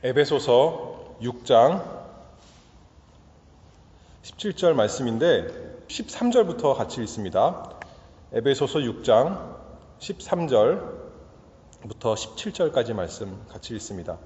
에베소서 6장 17절 말씀인데 13절부터 같이 읽습니다. 에베소서 6장 13절부터 17절까지 말씀 같이 읽습니다.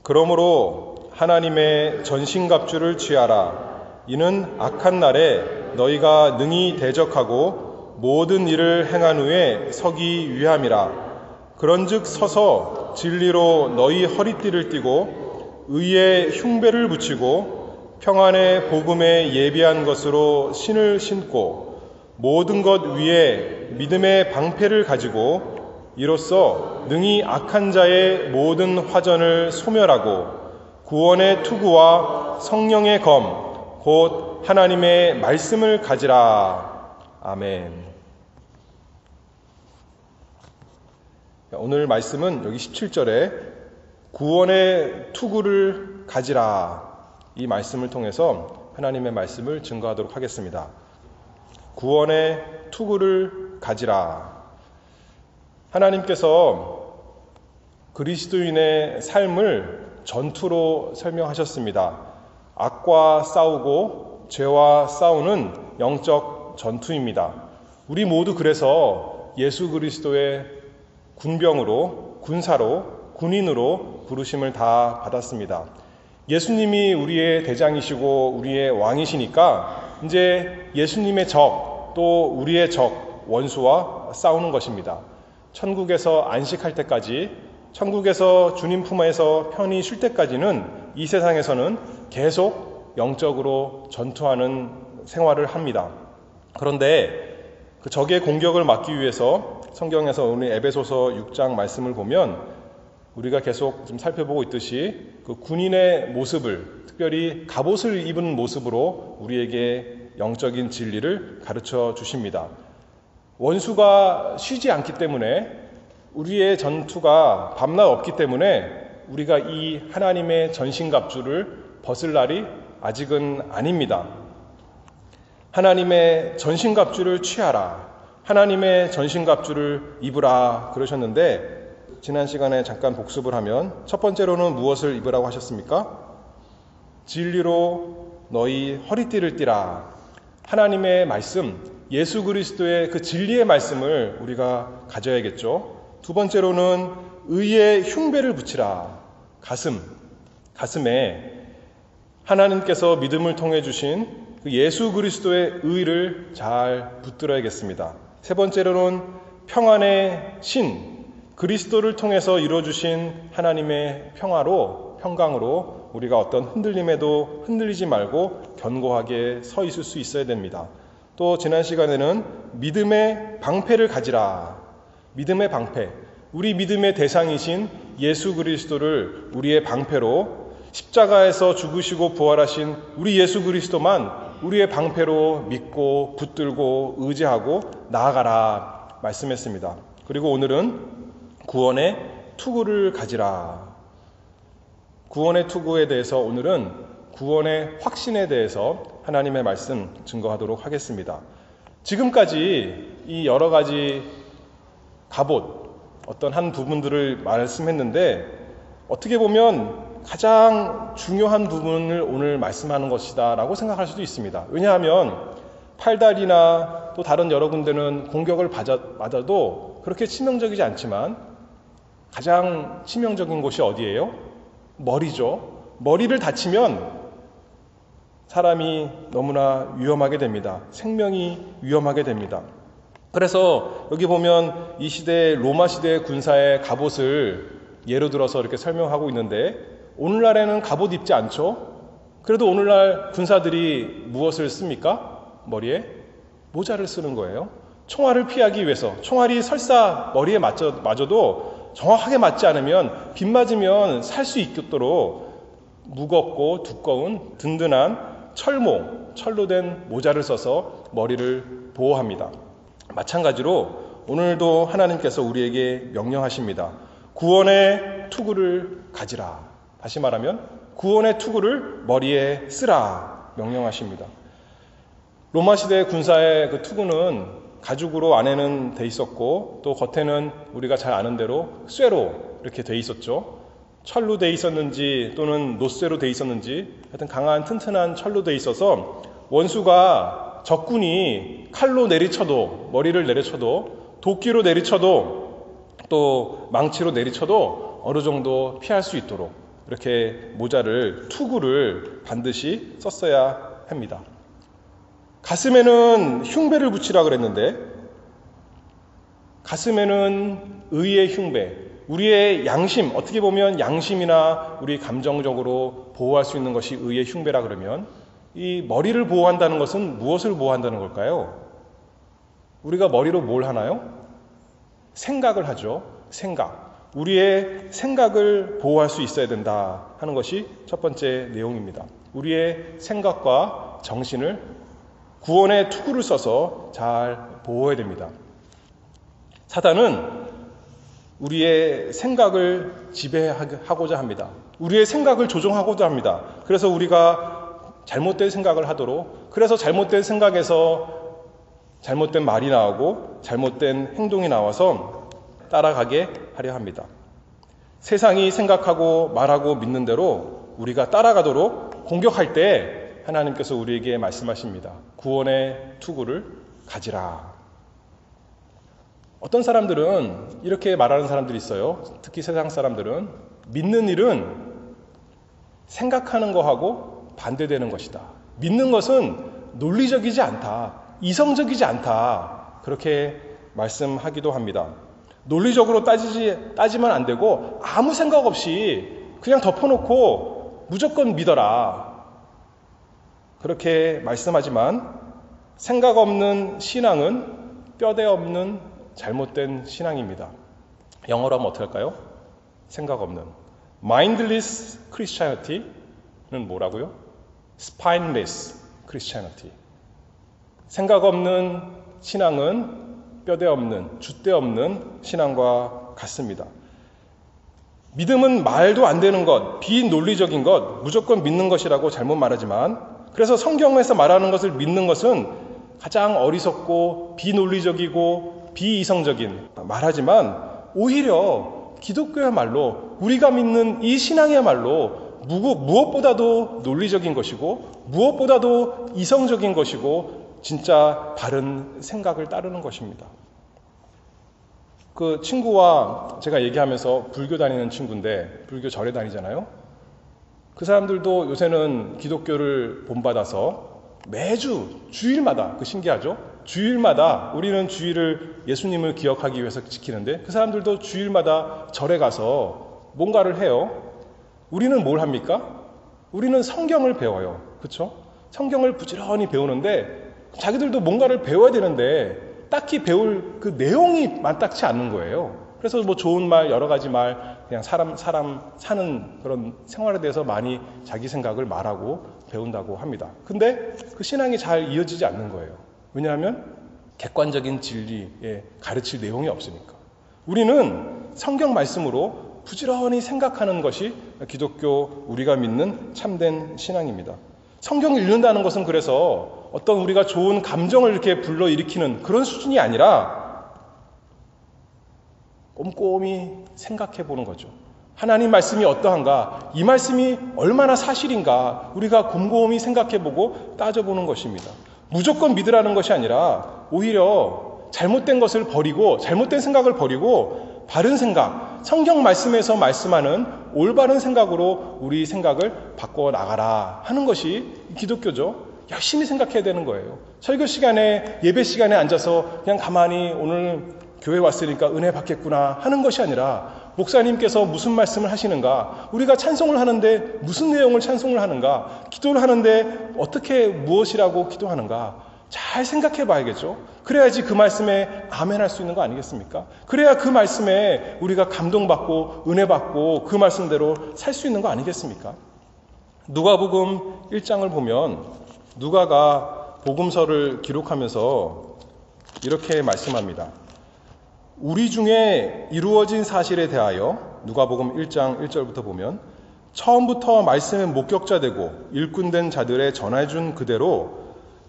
그러므로 하나님의 전신갑주를 취하라. 이는 악한 날에 너희가 능히 대적하고 모든 일을 행한 후에 서기 위함이라. 그런즉 서서 진리로 너희 허리띠를 띠고 의의 흉배를 붙이고 평안의 복음에 예비한 것으로 신을 신고 모든 것 위에 믿음의 방패를 가지고 이로써 능히 악한 자의 모든 화전을 소멸하고 구원의 투구와 성령의 검 곧 하나님의 말씀을 가지라. 아멘. 오늘 말씀은 여기 17절에 구원의 투구를 가지라, 이 말씀을 통해서 하나님의 말씀을 증거하도록 하겠습니다. 구원의 투구를 가지라. 하나님께서 그리스도인의 삶을 전투로 설명하셨습니다. 악과 싸우고 죄와 싸우는 영적 전투입니다. 우리 모두 그래서 예수 그리스도의 군병으로, 군사로, 군인으로 부르심을 다 받았습니다. 예수님이 우리의 대장이시고 우리의 왕이시니까 이제 예수님의 적, 또 우리의 적, 원수와 싸우는 것입니다. 천국에서 안식할 때까지, 천국에서 주님 품에서 편히 쉴 때까지는 이 세상에서는 계속 영적으로 전투하는 생활을 합니다. 그런데 그 적의 공격을 막기 위해서 성경에서 오늘 에베소서 6장 말씀을 보면 우리가 계속 좀 살펴보고 있듯이 그 군인의 모습을, 특별히 갑옷을 입은 모습으로 우리에게 영적인 진리를 가르쳐 주십니다. 원수가 쉬지 않기 때문에, 우리의 전투가 밤낮 없기 때문에 우리가 이 하나님의 전신갑주를 벗을 날이 아직은 아닙니다. 하나님의 전신갑주를 취하라. 하나님의 전신갑주를 입으라 그러셨는데, 지난 시간에 잠깐 복습을 하면 첫 번째로는 무엇을 입으라고 하셨습니까? 진리로 너희 허리띠를 띠라. 하나님의 말씀, 예수 그리스도의 그 진리의 말씀을 우리가 가져야겠죠. 두 번째로는 의의 흉배를 붙이라. 가슴에 하나님께서 믿음을 통해 주신 그 예수 그리스도의 의를 잘 붙들어야겠습니다. 세 번째로는 평안의 신, 그리스도를 통해서 이루어주신 하나님의 평강으로 우리가 어떤 흔들림에도 흔들리지 말고 견고하게 서 있을 수 있어야 됩니다. 또 지난 시간에는 믿음의 방패를 가지라. 믿음의 방패, 우리 믿음의 대상이신 예수 그리스도를 우리의 방패로, 십자가에서 죽으시고 부활하신 우리 예수 그리스도만 우리의 방패로 믿고 붙들고 의지하고 나아가라 말씀했습니다. 그리고 오늘은 구원의 투구를 가지라. 구원의 투구에 대해서, 오늘은 구원의 확신에 대해서 하나님의 말씀 증거하도록 하겠습니다. 지금까지 이 여러 가지 갑옷, 어떤 한 부분들을 말씀했는데 어떻게 보면 가장 중요한 부분을 오늘 말씀하는 것이다 라고 생각할 수도 있습니다. 왜냐하면 팔다리나 또 다른 여러 군데는 공격을 맞아도 그렇게 치명적이지 않지만 가장 치명적인 곳이 어디예요? 머리죠. 머리를 다치면 사람이 너무나 위험하게 됩니다. 생명이 위험하게 됩니다. 그래서 여기 보면 이 시대, 로마 시대 군사의 갑옷을 예로 들어서 이렇게 설명하고 있는데, 오늘날에는 갑옷 입지 않죠? 그래도 오늘날 군사들이 무엇을 씁니까? 머리에 모자를 쓰는 거예요. 총알을 피하기 위해서. 총알이 설사 머리에 맞아도 정확하게 맞지 않으면, 빗 맞으면 살 수 있도록 무겁고 두꺼운 든든한 철로 된 모자를 써서 머리를 보호합니다. 마찬가지로 오늘도 하나님께서 우리에게 명령하십니다. 구원의 투구를 가지라. 다시 말하면 구원의 투구를 머리에 쓰라 명령하십니다. 로마 시대 군사의 그 투구는 가죽으로 안에는 돼 있었고, 또 겉에는 우리가 잘 아는 대로 쇠로 이렇게 돼 있었죠. 철로 돼 있었는지 또는 노쇠로 돼 있었는지 하여튼 강한 튼튼한 철로 돼 있어서 원수가 적군이 칼로 내리쳐도 머리를 내리쳐도 도끼로 내리쳐도 또 망치로 내리쳐도 어느 정도 피할 수 있도록 이렇게 모자를 투구를 반드시 썼어야 합니다. 가슴에는 흉배를 붙이라 그랬는데 가슴에는 의의 흉배, 우리의 양심, 어떻게 보면 양심이나 우리 감정적으로 보호할 수 있는 것이 의의 흉배라 그러면 이 머리를 보호한다는 것은 무엇을 보호한다는 걸까요? 우리가 머리로 뭘 하나요? 생각을 하죠. 생각. 우리의 생각을 보호할 수 있어야 된다 하는 것이 첫 번째 내용입니다. 우리의 생각과 정신을 구원의 투구를 써서 잘 보호해야 됩니다. 사단은 우리의 생각을 지배하고자 합니다. 우리의 생각을 조종하고자 합니다. 그래서 우리가 잘못된 생각을 하도록, 그래서 잘못된 생각에서 잘못된 말이 나오고 잘못된 행동이 나와서 따라가게 하려 합니다. 세상이 생각하고 말하고 믿는 대로 우리가 따라가도록 공격할 때 하나님께서 우리에게 말씀하십니다. 구원의 투구를 가지라. 어떤 사람들은 이렇게 말하는 사람들이 있어요. 특히 세상 사람들은 믿는 일은 생각하는 거하고 반대되는 것이다. 믿는 것은 논리적이지 않다. 이성적이지 않다. 그렇게 말씀하기도 합니다. 논리적으로 따지면 안 되고 아무 생각 없이 그냥 덮어놓고 무조건 믿어라. 그렇게 말씀하지만 생각 없는 신앙은 뼈대 없는 잘못된 신앙입니다. 영어로 하면 어떻게 할까요? 생각 없는. Mindless Christianity는 뭐라고요? Spineless Christianity. 생각 없는 신앙은 뼈대 없는, 줏대 없는 신앙과 같습니다. 믿음은 말도 안 되는 것, 비논리적인 것, 무조건 믿는 것이라고 잘못 말하지만, 그래서 성경에서 말하는 것을 믿는 것은 가장 어리석고 비논리적이고 비이성적인 말하지만, 오히려 기독교야말로 우리가 믿는 이 신앙이야말로 무엇보다도 논리적인 것이고 무엇보다도 이성적인 것이고 진짜 바른 생각을 따르는 것입니다. 그 친구와 제가 얘기하면서 불교 다니는 친구인데 불교 절에 다니잖아요. 그 사람들도 요새는 기독교를 본받아서 매주 주일마다, 그 신기하죠? 주일마다 우리는 주일을 예수님을 기억하기 위해서 지키는데 그 사람들도 주일마다 절에 가서 뭔가를 해요. 우리는 뭘 합니까? 우리는 성경을 배워요. 그렇죠? 성경을 부지런히 배우는데 자기들도 뭔가를 배워야 되는데 딱히 배울 그 내용이 마땅치 않는 거예요. 그래서 뭐 좋은 말, 여러 가지 말, 그냥 사람 사는 그런 생활에 대해서 많이 자기 생각을 말하고 배운다고 합니다. 근데 그 신앙이 잘 이어지지 않는 거예요. 왜냐하면 객관적인 진리에 가르칠 내용이 없으니까. 우리는 성경 말씀으로 부지런히 생각하는 것이 기독교 우리가 믿는 참된 신앙입니다. 성경을 읽는다는 것은 그래서 어떤 우리가 좋은 감정을 이렇게 불러일으키는 그런 수준이 아니라 꼼꼼히 생각해 보는 거죠. 하나님 말씀이 어떠한가, 이 말씀이 얼마나 사실인가 우리가 곰곰이 생각해 보고 따져보는 것입니다. 무조건 믿으라는 것이 아니라 오히려 잘못된 것을 버리고 잘못된 생각을 버리고 바른 생각, 성경 말씀에서 말씀하는 올바른 생각으로 우리 생각을 바꿔 나가라 하는 것이 기독교죠. 열심히 생각해야 되는 거예요. 설교 시간에, 예배 시간에 앉아서 그냥 가만히 오늘 교회 왔으니까 은혜 받겠구나 하는 것이 아니라 목사님께서 무슨 말씀을 하시는가, 우리가 찬송을 하는데 무슨 내용을 찬송을 하는가, 기도를 하는데 어떻게 무엇이라고 기도하는가 잘 생각해 봐야겠죠. 그래야지 그 말씀에 아멘할 수 있는 거 아니겠습니까? 그래야 그 말씀에 우리가 감동받고 은혜받고 그 말씀대로 살 수 있는 거 아니겠습니까? 누가복음 1장을 보면 누가가 복음서를 기록하면서 이렇게 말씀합니다. 우리 중에 이루어진 사실에 대하여 누가복음 1장 1절부터 보면 처음부터 말씀의 목격자 되고 일꾼된 자들의 전해준 그대로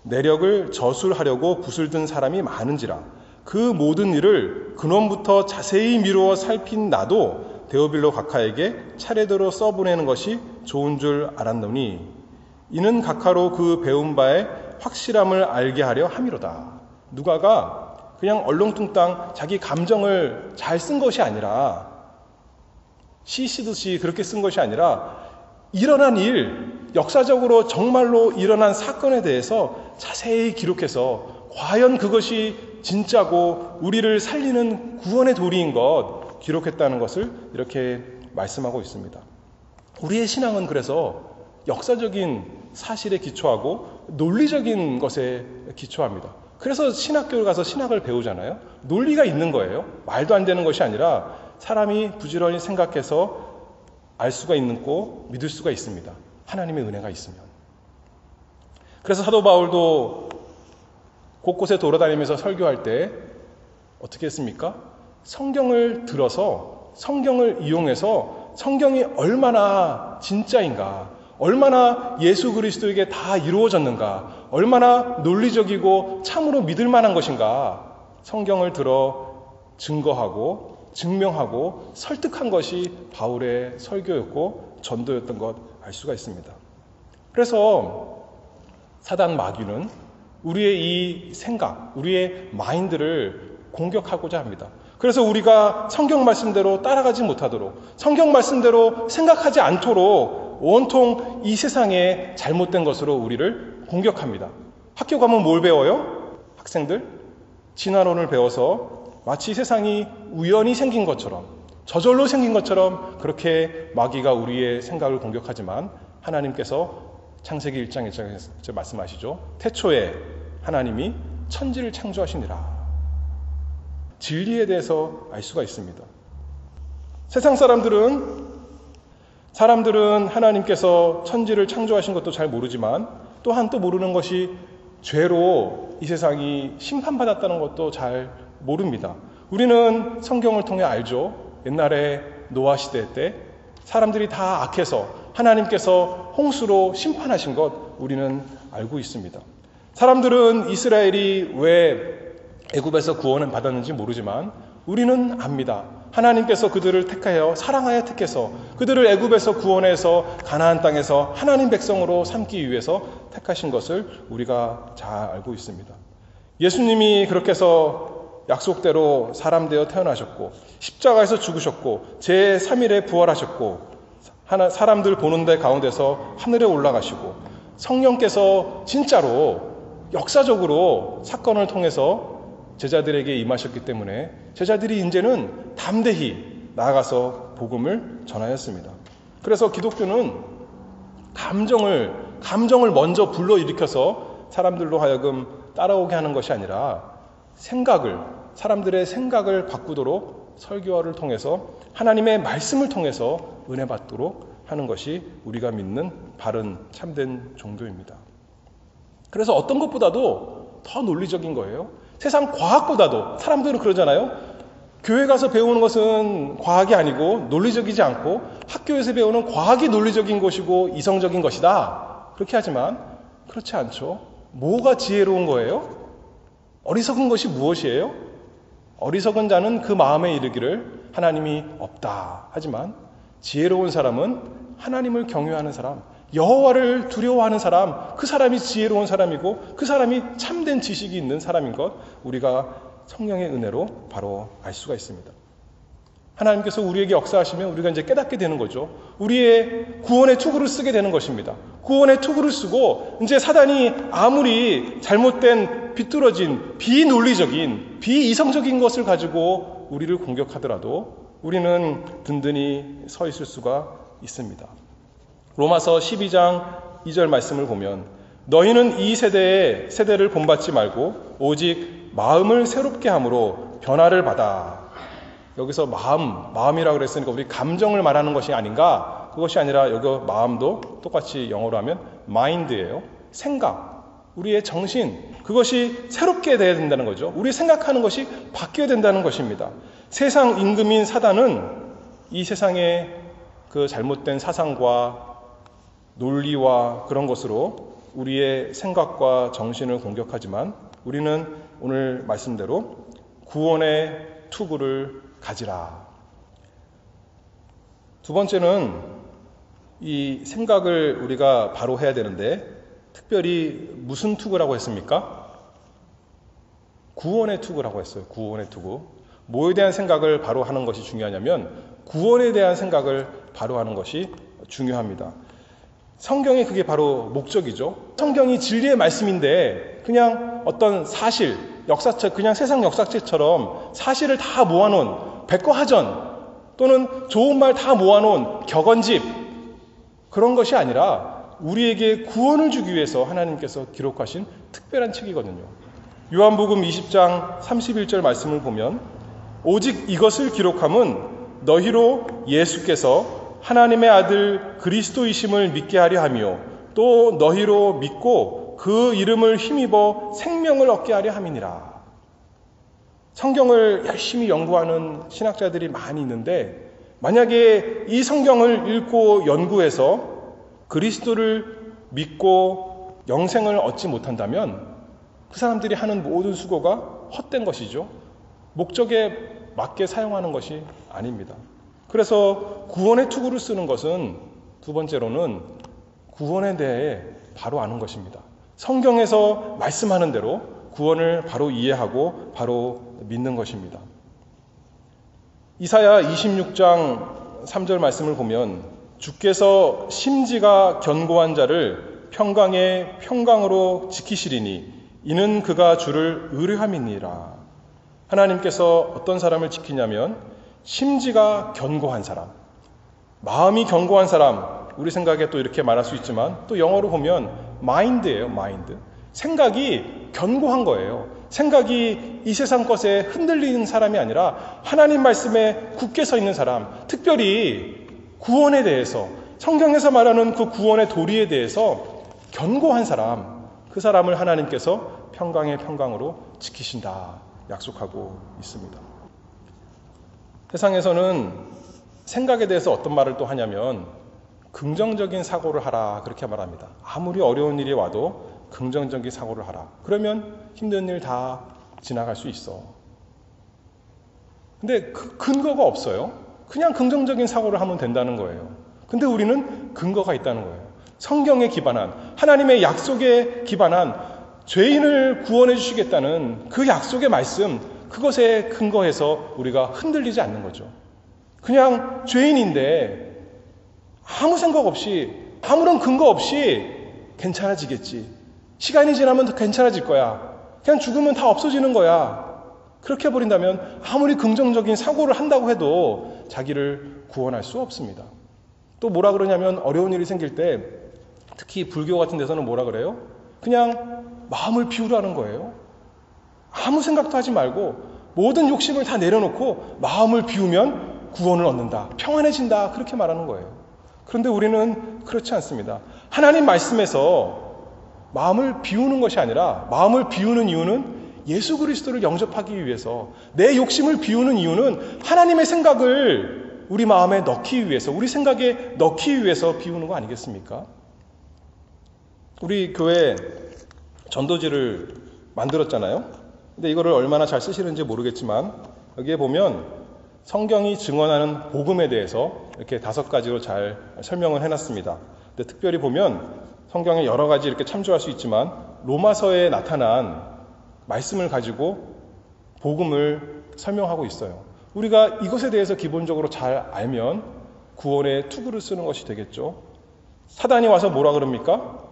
내력을 저술하려고 붓을 든 사람이 많은지라 그 모든 일을 근원부터 자세히 미루어 살핀 나도 데오빌로 각하에게 차례대로 써보내는 것이 좋은 줄 알았노니 이는 각하로 그 배운 바의 확실함을 알게 하려 함이로다. 누가가 그냥 얼렁뚱땅 자기 감정을 잘 쓴 것이 아니라 시 쓰듯이 그렇게 쓴 것이 아니라 일어난 일, 역사적으로 정말로 일어난 사건에 대해서 자세히 기록해서 과연 그것이 진짜고 우리를 살리는 구원의 도리인 것 기록했다는 것을 이렇게 말씀하고 있습니다. 우리의 신앙은 그래서 역사적인 사실에 기초하고 논리적인 것에 기초합니다. 그래서 신학교를 가서 신학을 배우잖아요. 논리가 있는 거예요. 말도 안 되는 것이 아니라 사람이 부지런히 생각해서 알 수가 있고 믿을 수가 있습니다. 하나님의 은혜가 있으면. 그래서 사도 바울도 곳곳에 돌아다니면서 설교할 때 어떻게 했습니까? 성경을 들어서 성경을 이용해서 성경이 얼마나 진짜인가, 얼마나 예수 그리스도에게 다 이루어졌는가, 얼마나 논리적이고 참으로 믿을 만한 것인가 성경을 들어 증거하고 증명하고 설득한 것이 바울의 설교였고 전도였던 것 알 수가 있습니다. 그래서 사단 마귀는 우리의 이 생각, 우리의 마인드를 공격하고자 합니다. 그래서 우리가 성경 말씀대로 따라가지 못하도록, 성경 말씀대로 생각하지 않도록 온통 이 세상의 잘못된 것으로 우리를 공격합니다. 학교 가면 뭘 배워요? 학생들? 진화론을 배워서 마치 세상이 우연히 생긴 것처럼, 저절로 생긴 것처럼 그렇게 마귀가 우리의 생각을 공격하지만 하나님께서 창세기 1장 1장에서 말씀하시죠. 태초에 하나님이 천지를 창조하시니라. 진리에 대해서 알 수가 있습니다. 세상 사람들은 하나님께서 천지를 창조하신 것도 잘 모르지만 또한 또 모르는 것이 죄로 이 세상이 심판받았다는 것도 잘 모릅니다. 우리는 성경을 통해 알죠. 옛날에 노아 시대 때 사람들이 다 악해서 하나님께서 홍수로 심판하신 것 우리는 알고 있습니다. 사람들은 이스라엘이 왜 애굽에서 구원을 받았는지 모르지만 우리는 압니다. 하나님께서 그들을 택하여 사랑하여 택해서 그들을 애굽에서 구원해서 가나안 땅에서 하나님 백성으로 삼기 위해서 택하신 것을 우리가 잘 알고 있습니다. 예수님이 그렇게 해서 약속대로 사람 되어 태어나셨고 십자가에서 죽으셨고 제3일에 부활하셨고 사람들 보는 데 가운데서 하늘에 올라가시고 성령께서 진짜로 역사적으로 사건을 통해서 제자들에게 임하셨기 때문에 제자들이 이제는 담대히 나아가서 복음을 전하였습니다. 그래서 기독교는 감정을 먼저 불러일으켜서 사람들로 하여금 따라오게 하는 것이 아니라 사람들의 생각을 바꾸도록 설교를 통해서 하나님의 말씀을 통해서 은혜 받도록 하는 것이 우리가 믿는 바른 참된 종교입니다. 그래서 어떤 것보다도 더 논리적인 거예요. 세상 과학보다도 사람들은 그러잖아요. 교회 가서 배우는 것은 과학이 아니고 논리적이지 않고 학교에서 배우는 과학이 논리적인 것이고 이성적인 것이다. 그렇게 하지만 그렇지 않죠. 뭐가 지혜로운 거예요? 어리석은 것이 무엇이에요? 어리석은 자는 그 마음에 이르기를 하나님이 없다. 하지만 지혜로운 사람은 하나님을 경외하는 사람, 여호와를 두려워하는 사람, 그 사람이 지혜로운 사람이고 그 사람이 참된 지식이 있는 사람인 것 우리가 성령의 은혜로 바로 알 수가 있습니다. 하나님께서 우리에게 역사하시면 우리가 이제 깨닫게 되는 거죠. 우리의 구원의 투구를 쓰게 되는 것입니다. 구원의 투구를 쓰고 이제 사단이 아무리 잘못된 비뚤어진 비논리적인 비이성적인 것을 가지고 우리를 공격하더라도 우리는 든든히 서 있을 수가 있습니다. 로마서 12장 2절 말씀을 보면 너희는 이 세대를 본받지 말고 오직 마음을 새롭게 함으로 변화를 받아. 여기서 마음이라고 그랬으니까 우리 감정을 말하는 것이 아닌가? 그것이 아니라 여기 마음도 똑같이 영어로 하면 마인드예요. 생각, 우리의 정신, 그것이 새롭게 돼야 된다는 거죠. 우리 생각하는 것이 바뀌어야 된다는 것입니다. 세상 임금인 사단은 이 세상의 그 잘못된 사상과 논리와 그런 것으로 우리의 생각과 정신을 공격하지만 우리는 오늘 말씀대로 구원의 투구를 가지라. 두 번째는 이 생각을 우리가 바로 해야 되는데, 특별히 무슨 투구라고 했습니까? 구원의 투구라고 했어요. 구원의 투구. 뭐에 대한 생각을 바로 하는 것이 중요하냐면 구원에 대한 생각을 바로 하는 것이 중요합니다. 성경이 그게 바로 목적이죠. 성경이 진리의 말씀인데 그냥 어떤 사실, 역사책, 그냥 세상 역사책처럼 사실을 다 모아놓은 백과하전 또는 좋은 말 다 모아놓은 격언집, 그런 것이 아니라 우리에게 구원을 주기 위해서 하나님께서 기록하신 특별한 책이거든요. 요한복음 20장 31절 말씀을 보면 오직 이것을 기록함은 너희로 예수께서 하나님의 아들 그리스도이심을 믿게 하려 하며 또 너희로 믿고 그 이름을 힘입어 생명을 얻게 하려 함이니라. 성경을 열심히 연구하는 신학자들이 많이 있는데 만약에 이 성경을 읽고 연구해서 그리스도를 믿고 영생을 얻지 못한다면 그 사람들이 하는 모든 수고가 헛된 것이죠. 목적에 맞게 사용하는 것이 아닙니다. 그래서 구원의 투구를 쓰는 것은 두 번째로는 구원에 대해 바로 아는 것입니다. 성경에서 말씀하는 대로 구원을 바로 이해하고 바로 믿는 것입니다. 이사야 26장 3절 말씀을 보면 주께서 심지가 견고한 자를 평강의 평강으로 지키시리니 이는 그가 주를 의뢰함이니라. 하나님께서 어떤 사람을 지키냐면 심지가 견고한 사람, 마음이 견고한 사람, 우리 생각에 또 이렇게 말할 수 있지만 또 영어로 보면 마인드예요. 마인드. 생각이 견고한 거예요. 생각이 이 세상 것에 흔들리는 사람이 아니라 하나님 말씀에 굳게 서 있는 사람, 특별히 구원에 대해서, 성경에서 말하는 그 구원의 도리에 대해서 견고한 사람, 그 사람을 하나님께서 평강의 평강으로 지키신다 약속하고 있습니다. 세상에서는 생각에 대해서 어떤 말을 또 하냐면 긍정적인 사고를 하라 그렇게 말합니다. 아무리 어려운 일이 와도 긍정적인 사고를 하라. 그러면 힘든 일 다 지나갈 수 있어. 근데 그 근거가 없어요. 그냥 긍정적인 사고를 하면 된다는 거예요. 근데 우리는 근거가 있다는 거예요. 성경에 기반한, 하나님의 약속에 기반한 죄인을 구원해 주시겠다는 그 약속의 말씀, 그것에 근거해서 우리가 흔들리지 않는 거죠. 그냥 죄인인데 아무 생각 없이, 아무런 근거 없이 괜찮아지겠지. 시간이 지나면 더 괜찮아질 거야. 그냥 죽으면 다 없어지는 거야. 그렇게 해버린다면 아무리 긍정적인 사고를 한다고 해도 자기를 구원할 수 없습니다. 또 뭐라 그러냐면 어려운 일이 생길 때 특히 불교 같은 데서는 뭐라 그래요? 그냥 마음을 비우라는 거예요. 아무 생각도 하지 말고 모든 욕심을 다 내려놓고 마음을 비우면 구원을 얻는다. 평안해진다. 그렇게 말하는 거예요. 그런데 우리는 그렇지 않습니다. 하나님 말씀에서 마음을 비우는 것이 아니라 마음을 비우는 이유는 예수 그리스도를 영접하기 위해서, 내 욕심을 비우는 이유는 하나님의 생각을 우리 마음에 넣기 위해서, 우리 생각에 넣기 위해서 비우는 거 아니겠습니까? 우리 교회 전도지를 만들었잖아요. 근데 이거를 얼마나 잘 쓰시는지 모르겠지만 여기에 보면 성경이 증언하는 복음에 대해서 이렇게 5가지로 잘 설명을 해놨습니다. 근데 특별히 보면 성경에 여러 가지 이렇게 참조할 수 있지만 로마서에 나타난 말씀을 가지고 복음을 설명하고 있어요. 우리가 이것에 대해서 기본적으로 잘 알면 구원의 투구를 쓰는 것이 되겠죠. 사단이 와서 뭐라 그럽니까?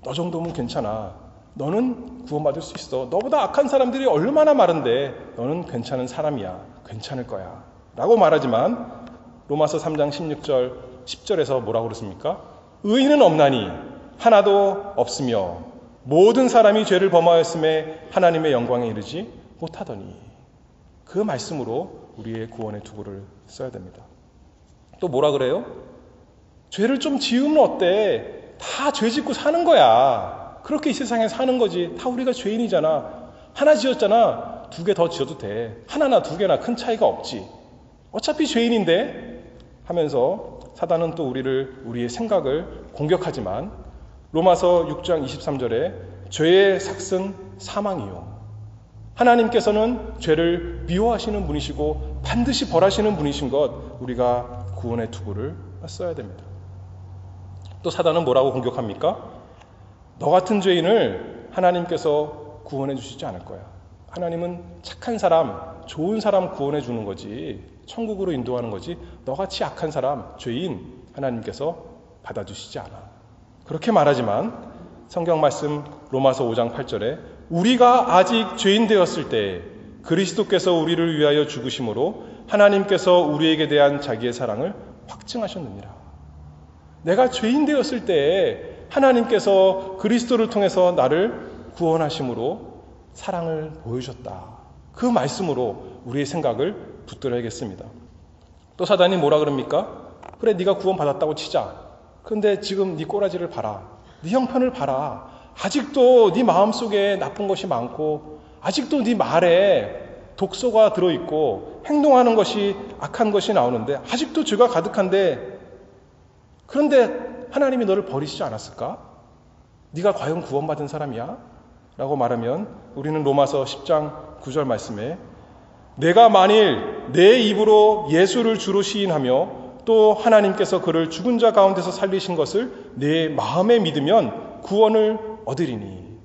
너 정도면 괜찮아. 너는 구원받을 수 있어. 너보다 악한 사람들이 얼마나 많은데 너는 괜찮은 사람이야. 괜찮을 거야. 라고 말하지만 로마서 3장 16절 10절에서 뭐라고 그랬습니까? 의인은 없나니 하나도 없으며 모든 사람이 죄를 범하였음에 하나님의 영광에 이르지 못하더니. 그 말씀으로 우리의 구원의 투구를 써야 됩니다. 또 뭐라 그래요? 죄를 좀 지으면 어때? 다 죄 짓고 사는 거야. 그렇게 이 세상에 사는 거지. 다 우리가 죄인이잖아. 하나 지었잖아. 2개 더 지어도 돼. 하나나 2개나 큰 차이가 없지. 어차피 죄인인데 하면서 사단은 또 우리의 생각을 공격하지만 로마서 6장 23절에 죄의 삭은 사망이요. 하나님께서는 죄를 미워하시는 분이시고 반드시 벌하시는 분이신 것, 우리가 구원의 투구를 써야 됩니다. 또 사단은 뭐라고 공격합니까? 너 같은 죄인을 하나님께서 구원해 주시지 않을 거야. 하나님은 착한 사람, 좋은 사람 구원해 주는 거지, 천국으로 인도하는 거지, 너같이 악한 사람, 죄인 하나님께서 받아주시지 않아. 그렇게 말하지만 성경 말씀 로마서 5장 8절에 우리가 아직 죄인 되었을 때 그리스도께서 우리를 위하여 죽으심으로 하나님께서 우리에게 대한 자기의 사랑을 확증하셨느니라. 내가 죄인 되었을 때 하나님께서 그리스도를 통해서 나를 구원하심으로 사랑을 보여주셨다. 그 말씀으로 우리의 생각을 붙들어야겠습니다. 또 사단이 뭐라 그럽니까? 그래, 네가 구원받았다고 치자. 그런데 지금 네 꼬라지를 봐라. 네 형편을 봐라. 아직도 네 마음속에 나쁜 것이 많고 아직도 네 말에 독소가 들어있고 행동하는 것이 악한 것이 나오는데 아직도 죄가 가득한데, 그런데 하나님이 너를 버리시지 않았을까? 네가 과연 구원받은 사람이야? 라고 말하면 우리는 로마서 10장 9절 말씀에 내가 만일 내 입으로 예수를 주로 시인하며 또 하나님께서 그를 죽은 자 가운데서 살리신 것을 내 마음에 믿으면 구원을 얻으리니.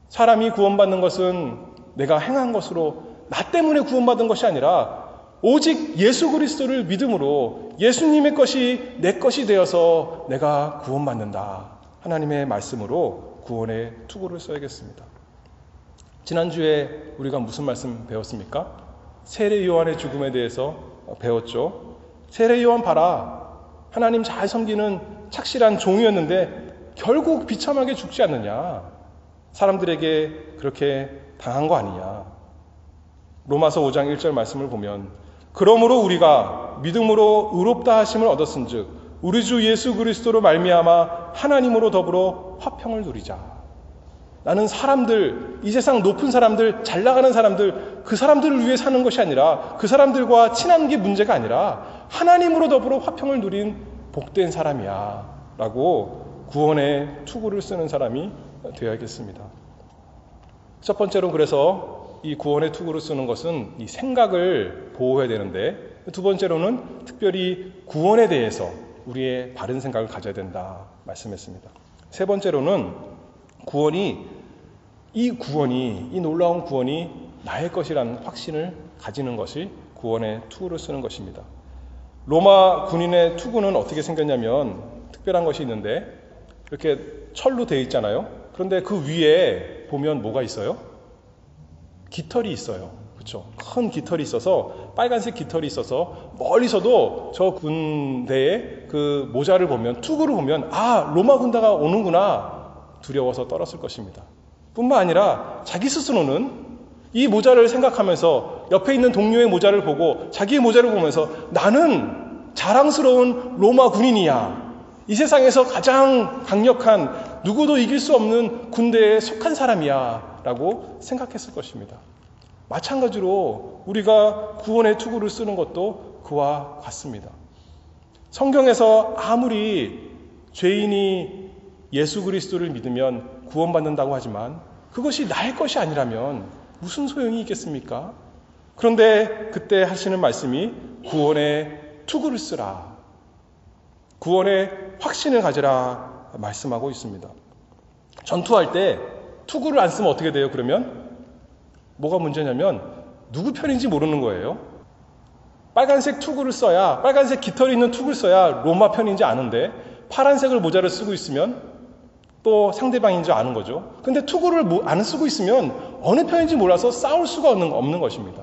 사람이 구원받는 것은 내가 행한 것으로 나 때문에 구원받은 것이 아니라 오직 예수 그리스도를 믿음으로 예수님의 것이 내 것이 되어서 내가 구원받는다. 하나님의 말씀으로 구원의 투구를 써야겠습니다. 지난주에 우리가 무슨 말씀 배웠습니까? 세례 요한의 죽음에 대해서 배웠죠. 세례 요한 봐라. 하나님 잘 섬기는 착실한 종이었는데 결국 비참하게 죽지 않느냐. 사람들에게 그렇게 당한 거 아니냐. 로마서 5장 1절 말씀을 보면 그러므로 우리가 믿음으로 의롭다 하심을 얻었은즉 우리 주 예수 그리스도로 말미암아 하나님으로 더불어 화평을 누리자. 나는 사람들, 이 세상 높은 사람들, 잘 나가는 사람들, 그 사람들을 위해 사는 것이 아니라 그 사람들과 친한 게 문제가 아니라 하나님으로 더불어 화평을 누린 복된 사람이야 라고 구원의 투구를 쓰는 사람이 되어야겠습니다. 첫 번째로 그래서 이 구원의 투구를 쓰는 것은 이 생각을 보호해야 되는데, 두 번째로는 특별히 구원에 대해서 우리의 바른 생각을 가져야 된다 말씀했습니다. 세 번째로는 이 놀라운 구원이 나의 것이라는 확신을 가지는 것이 구원의 투구를 쓰는 것입니다. 로마 군인의 투구는 어떻게 생겼냐면 특별한 것이 있는데 이렇게 철로 되어 있잖아요. 그런데 그 위에 보면 뭐가 있어요? 깃털이 있어요. 그렇죠? 큰 깃털이 있어서, 빨간색 깃털이 있어서 멀리서도 저 군대의 그 모자를 보면, 투구를 보면 아, 로마 군대가 오는구나 두려워서 떨었을 것입니다. 뿐만 아니라 자기 스스로는 이 모자를 생각하면서 옆에 있는 동료의 모자를 보고 자기의 모자를 보면서 나는 자랑스러운 로마 군인이야. 이 세상에서 가장 강력한, 누구도 이길 수 없는 군대에 속한 사람이야 라고 생각했을 것입니다. 마찬가지로 우리가 구원의 투구를 쓰는 것도 그와 같습니다. 성경에서 아무리 죄인이 예수 그리스도를 믿으면 구원받는다고 하지만 그것이 나의 것이 아니라면 무슨 소용이 있겠습니까? 그런데 그때 하시는 말씀이 구원의 투구를 쓰라, 구원의 확신을 가지라 말씀하고 있습니다. 전투할 때 투구를 안 쓰면 어떻게 돼요? 그러면 뭐가 문제냐면 누구 편인지 모르는 거예요. 빨간색 투구를 써야, 빨간색 깃털이 있는 투구를 써야 로마 편인지 아는데 파란색을 모자를 쓰고 있으면 또 상대방인 줄 아는 거죠. 근데 투구를 안 쓰고 있으면 어느 편인지 몰라서 싸울 수가 없는 것입니다.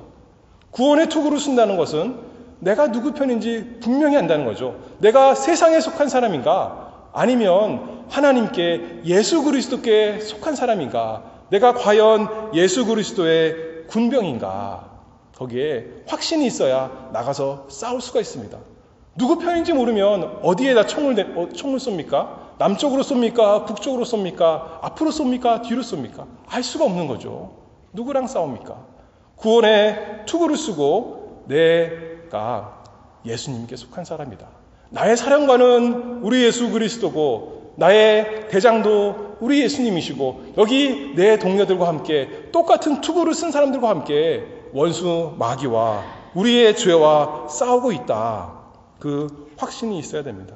구원의 투구를 쓴다는 것은 내가 누구 편인지 분명히 안다는 거죠. 내가 세상에 속한 사람인가 아니면 하나님께 예수 그리스도께 속한 사람인가, 내가 과연 예수 그리스도의 군병인가, 거기에 확신이 있어야 나가서 싸울 수가 있습니다. 누구 편인지 모르면 어디에다 총을 쏩니까? 남쪽으로 쏩니까? 북쪽으로 쏩니까? 앞으로 쏩니까? 뒤로 쏩니까? 알 수가 없는 거죠. 누구랑 싸웁니까? 구원의 투구를 쓰고 내가 예수님께 속한 사람이다. 나의 사령관은 우리 예수 그리스도고 나의 대장도 우리 예수님이시고 여기 내 동료들과 함께 똑같은 투구를 쓴 사람들과 함께 원수 마귀와 우리의 죄와 싸우고 있다. 그 확신이 있어야 됩니다.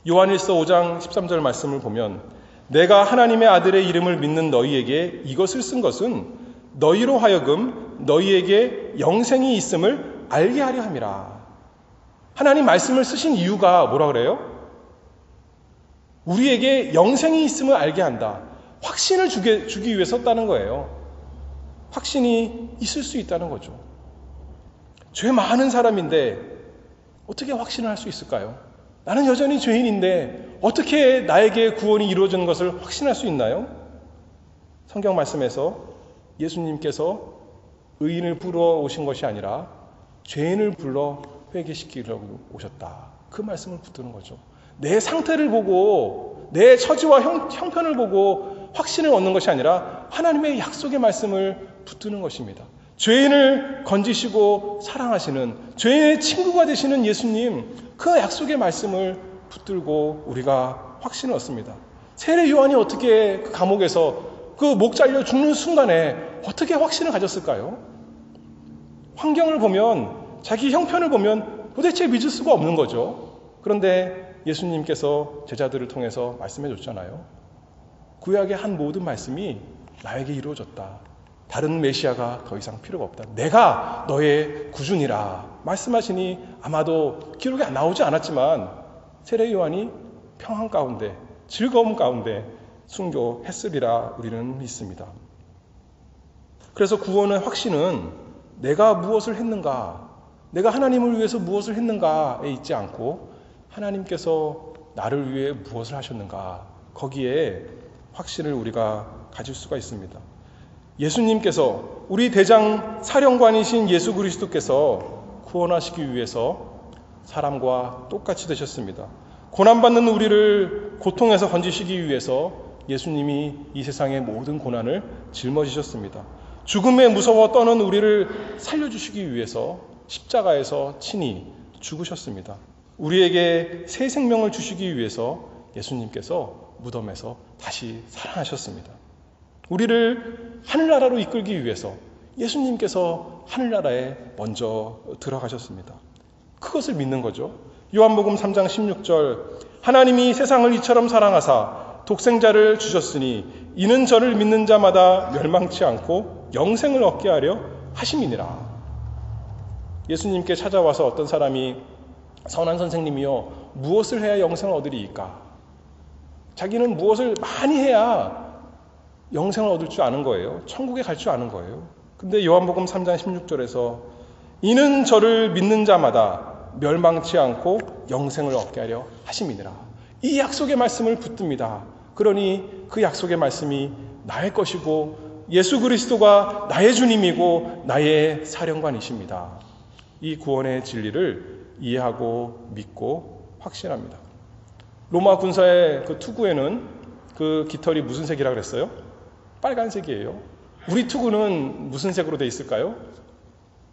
요한일서 5장 13절 말씀을 보면 내가 하나님의 아들의 이름을 믿는 너희에게 이것을 쓴 것은 너희로 하여금 너희에게 영생이 있음을 알게 하려 함이라. 하나님 말씀을 쓰신 이유가 뭐라 그래요? 우리에게 영생이 있음을 알게 한다. 확신을 주기 위해 썼다는 거예요. 확신이 있을 수 있다는 거죠. 죄 많은 사람인데 어떻게 확신을 할 수 있을까요? 나는 여전히 죄인인데 어떻게 나에게 구원이 이루어지는 것을 확신할 수 있나요? 성경 말씀에서 예수님께서 의인을 불러오신 것이 아니라 죄인을 불러 회개시키려고 오셨다. 그 말씀을 붙드는 거죠. 내 상태를 보고 내 처지와 형편을 보고 확신을 얻는 것이 아니라 하나님의 약속의 말씀을 붙드는 것입니다. 죄인을 건지시고 사랑하시는 죄인의 친구가 되시는 예수님, 그 약속의 말씀을 붙들고 우리가 확신을 얻습니다. 세례 요한이 어떻게 그 감옥에서 그 목 잘려 죽는 순간에 어떻게 확신을 가졌을까요? 환경을 보면, 자기 형편을 보면 도대체 믿을 수가 없는 거죠. 그런데 예수님께서 제자들을 통해서 말씀해 줬잖아요. 구약의 한 모든 말씀이 나에게 이루어졌다. 다른 메시아가 더 이상 필요가 없다. 내가 너의 구준이라 말씀하시니 아마도 기록에 나오지 않았지만 세례 요한이 평안 가운데 즐거움 가운데 순교했으리라 우리는 믿습니다. 그래서 구원의 확신은 내가 무엇을 했는가, 내가 하나님을 위해서 무엇을 했는가에 있지 않고 하나님께서 나를 위해 무엇을 하셨는가, 거기에 확신을 우리가 가질 수가 있습니다. 예수님께서, 우리 대장 사령관이신 예수 그리스도께서 구원하시기 위해서 사람과 똑같이 되셨습니다. 고난받는 우리를 고통에서 건지시기 위해서 예수님이 이 세상의 모든 고난을 짊어지셨습니다. 죽음에 무서워 떠는 우리를 살려주시기 위해서 십자가에서 친히 죽으셨습니다. 우리에게 새 생명을 주시기 위해서 예수님께서 무덤에서 다시 살아나셨습니다. 우리를 하늘나라로 이끌기 위해서 예수님께서 하늘나라에 먼저 들어가셨습니다. 그것을 믿는 거죠. 요한복음 3장 16절 하나님이 세상을 이처럼 사랑하사 독생자를 주셨으니 이는 저를 믿는 자마다 멸망치 않고 영생을 얻게 하려 하심이니라. 예수님께 찾아와서 어떤 사람이 선한 선생님이여 무엇을 해야 영생을 얻으리이까? 자기는 무엇을 많이 해야 영생을 얻을 줄 아는 거예요. 천국에 갈 줄 아는 거예요. 근데 요한복음 3장 16절에서 이는 저를 믿는 자마다 멸망치 않고 영생을 얻게 하려 하심이니라. 이 약속의 말씀을 붙듭니다. 그러니 그 약속의 말씀이 나의 것이고 예수 그리스도가 나의 주님이고 나의 사령관이십니다. 이 구원의 진리를 이해하고 믿고 확신합니다. 로마 군사의 그 투구에는 그 깃털이 무슨 색이라 그랬어요? 빨간색이에요. 우리 투구는 무슨 색으로 돼 있을까요?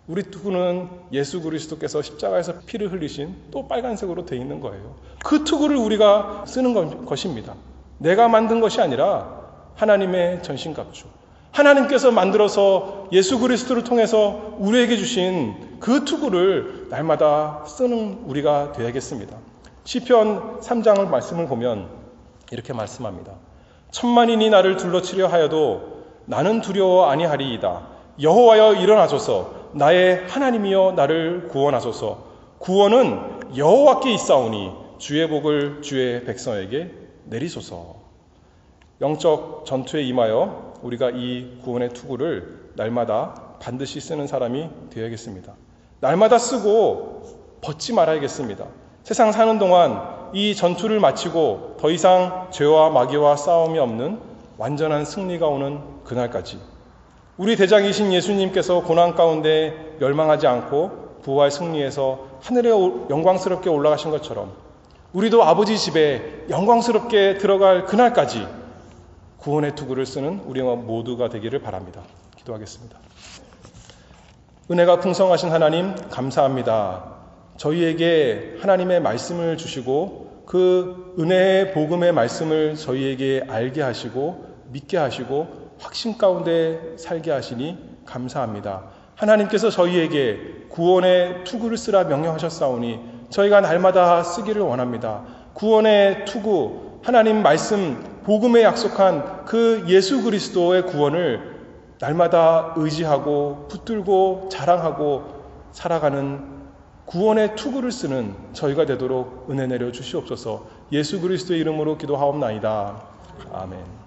우리 투구는 예수 그리스도께서 십자가에서 피를 흘리신 또 빨간색으로 돼 있는 거예요. 그 투구를 우리가 쓰는 것입니다. 내가 만든 것이 아니라 하나님의 전신갑주, 하나님께서 만들어서 예수 그리스도를 통해서 우리에게 주신 그 투구를 날마다 쓰는 우리가 되야겠습니다. 시편 3장을 말씀을 보면 이렇게 말씀합니다. 천만인이 나를 둘러치려 하여도 나는 두려워 아니하리이다. 여호와여 일어나소서. 나의 하나님이여 나를 구원하소서. 구원은 여호와께 있사오니 주의 복을 주의 백성에게 내리소서. 영적 전투에 임하여 우리가 이 구원의 투구를 날마다 반드시 쓰는 사람이 되어야겠습니다. 날마다 쓰고 벗지 말아야겠습니다. 세상 사는 동안 이 전투를 마치고 더 이상 죄와 마귀와 싸움이 없는 완전한 승리가 오는 그날까지 우리 대장이신 예수님께서 고난 가운데 멸망하지 않고 부활 승리해서 하늘에 영광스럽게 올라가신 것처럼 우리도 아버지 집에 영광스럽게 들어갈 그날까지 구원의 투구를 쓰는 우리 모두가 되기를 바랍니다. 기도하겠습니다. 은혜가 풍성하신 하나님 감사합니다. 저희에게 하나님의 말씀을 주시고 그 은혜의 복음의 말씀을 저희에게 알게 하시고 믿게 하시고 확신 가운데 살게 하시니 감사합니다. 하나님께서 저희에게 구원의 투구를 쓰라 명령하셨사오니 저희가 날마다 쓰기를 원합니다. 구원의 투구, 하나님 말씀, 복음에 약속한 그 예수 그리스도의 구원을 날마다 의지하고 붙들고 자랑하고 살아가는 구원의 투구를 쓰는 저희가 되도록 은혜 내려 주시옵소서. 예수 그리스도의 이름으로 기도하옵나이다. 아멘.